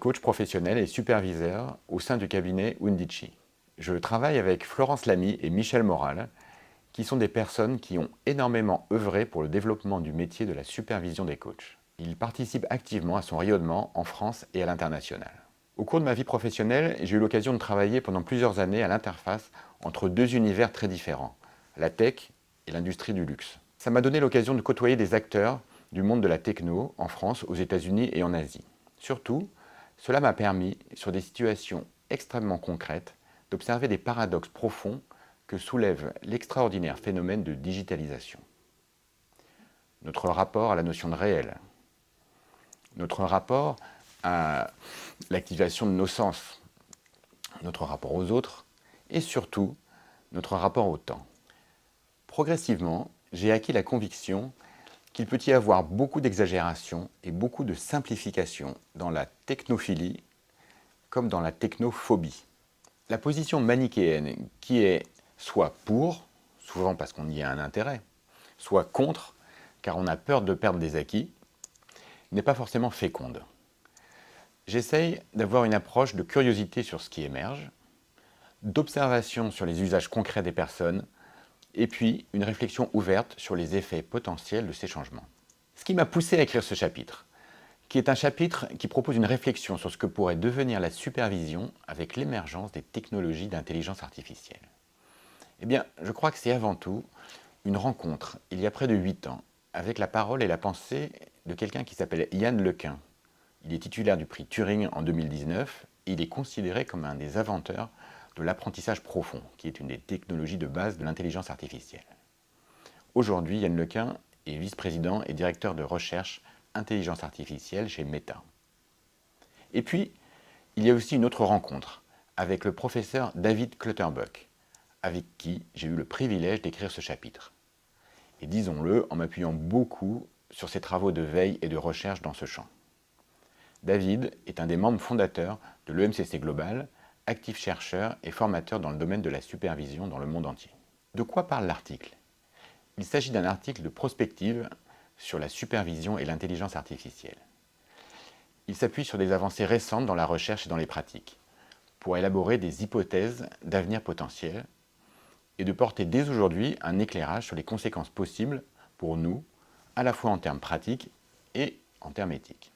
coach professionnel et superviseur au sein du cabinet Undici. Je travaille avec Florence Lamy et Michel Moral, qui sont des personnes qui ont énormément œuvré pour le développement du métier de la supervision des coachs. Ils participent activement à son rayonnement en France et à l'international. Au cours de ma vie professionnelle, j'ai eu l'occasion de travailler pendant plusieurs années à l'interface entre deux univers très différents, la tech et l'industrie du luxe. Ça m'a donné l'occasion de côtoyer des acteurs du monde de la techno en France, aux États-Unis et en Asie. Surtout, cela m'a permis, sur des situations extrêmement concrètes, d'observer des paradoxes profonds que soulève l'extraordinaire phénomène de digitalisation. Notre rapport à la notion de réel, notre rapport à l'activation de nos sens, notre rapport aux autres et surtout notre rapport au temps. Progressivement, j'ai acquis la conviction qu'il peut y avoir beaucoup d'exagération et beaucoup de simplification dans la technophilie comme dans la technophobie. La position manichéenne qui est soit pour, souvent parce qu'on y a un intérêt, soit contre, car on a peur de perdre des acquis, n'est pas forcément féconde. J'essaye d'avoir une approche de curiosité sur ce qui émerge, d'observation sur les usages concrets des personnes, et puis une réflexion ouverte sur les effets potentiels de ces changements. Ce qui m'a poussé à écrire ce chapitre, qui est un chapitre qui propose une réflexion sur ce que pourrait devenir la supervision avec l'émergence des technologies d'intelligence artificielle. Eh bien, je crois que c'est avant tout une rencontre, il y a près de 8 ans, avec la parole et la pensée de quelqu'un qui s'appelle Yann LeCun. Il est titulaire du prix Turing en 2019 et il est considéré comme un des inventeurs de l'apprentissage profond, qui est une des technologies de base de l'intelligence artificielle. Aujourd'hui, Yann LeCun est vice-président et directeur de recherche intelligence artificielle chez Meta. Et puis, il y a aussi une autre rencontre avec le professeur David Clutterbuck, avec qui j'ai eu le privilège d'écrire ce chapitre. Et disons-le, en m'appuyant beaucoup sur ses travaux de veille et de recherche dans ce champ. David est un des membres fondateurs de l'EMCC Global, actif chercheur et formateur dans le domaine de la supervision dans le monde entier. De quoi parle l'article ? Il s'agit d'un article de prospective sur la supervision et l'intelligence artificielle. Il s'appuie sur des avancées récentes dans la recherche et dans les pratiques, pour élaborer des hypothèses d'avenir potentiel et de porter dès aujourd'hui un éclairage sur les conséquences possibles pour nous, à la fois en termes pratiques et en termes éthiques.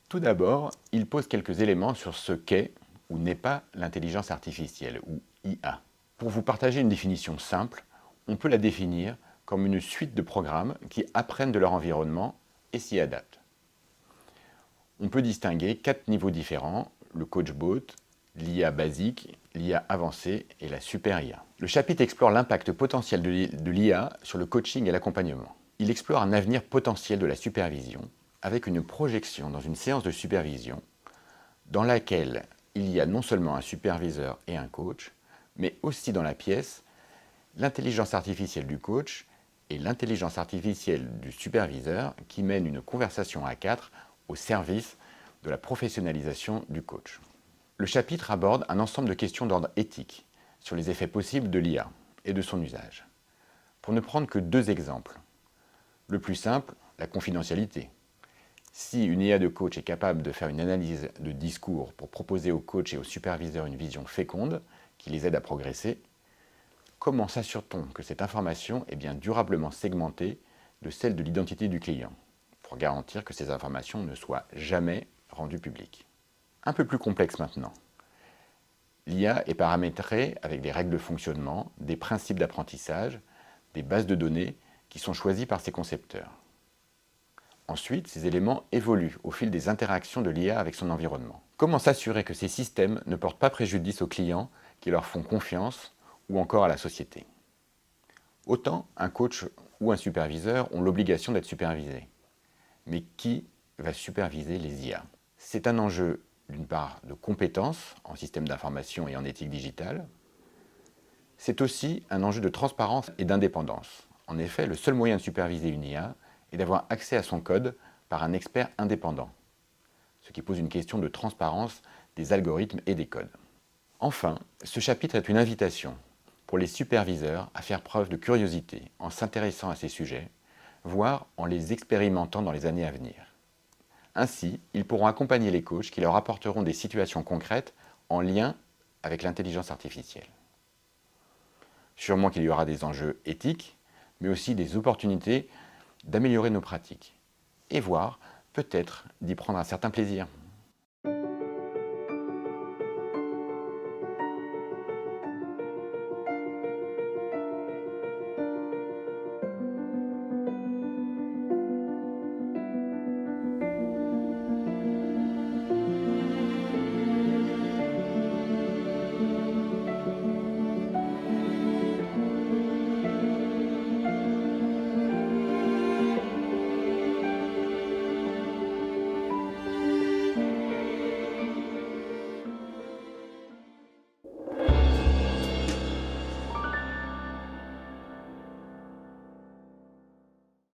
Tout d'abord, il pose quelques éléments sur ce qu'est ou n'est pas l'intelligence artificielle, ou IA. Pour vous partager une définition simple, on peut la définir comme une suite de programmes qui apprennent de leur environnement et s'y adaptent. On peut distinguer 4 niveaux différents, le coachbot, l'IA basique, l'IA avancée et la super IA. Le chapitre explore l'impact potentiel de l'IA sur le coaching et l'accompagnement. Il explore un avenir potentiel de la supervision avec une projection dans une séance de supervision dans laquelle il y a non seulement un superviseur et un coach, mais aussi dans la pièce l'intelligence artificielle du coach et l'intelligence artificielle du superviseur qui mène une conversation à 4 au service de la professionnalisation du coach. Le chapitre aborde un ensemble de questions d'ordre éthique sur les effets possibles de l'IA et de son usage. Pour ne prendre que 2 exemples. Le plus simple, la confidentialité. Si une IA de coach est capable de faire une analyse de discours pour proposer au coach et au superviseur une vision féconde qui les aide à progresser, comment s'assure-t-on que cette information est bien durablement segmentée de celle de l'identité du client, pour garantir que ces informations ne soient jamais rendues publiques? Un peu plus complexe maintenant. L'IA est paramétrée avec des règles de fonctionnement, des principes d'apprentissage, des bases de données qui sont choisies par ses concepteurs. Ensuite, ces éléments évoluent au fil des interactions de l'IA avec son environnement. Comment s'assurer que ces systèmes ne portent pas préjudice aux clients qui leur font confiance ou encore à la société? Autant un coach ou un superviseur ont l'obligation d'être supervisés. Mais qui va superviser les IA? C'est un enjeu, d'une part, de compétences en système d'information et en éthique digitale. C'est aussi un enjeu de transparence et d'indépendance. En effet, le seul moyen de superviser une IA est d'avoir accès à son code par un expert indépendant, ce qui pose une question de transparence des algorithmes et des codes. Enfin, ce chapitre est une invitation pour les superviseurs à faire preuve de curiosité en s'intéressant à ces sujets, voire en les expérimentant dans les années à venir. Ainsi, ils pourront accompagner les coachs qui leur apporteront des situations concrètes en lien avec l'intelligence artificielle. Sûrement qu'il y aura des enjeux éthiques, mais aussi des opportunités d'améliorer nos pratiques et voire peut-être d'y prendre un certain plaisir.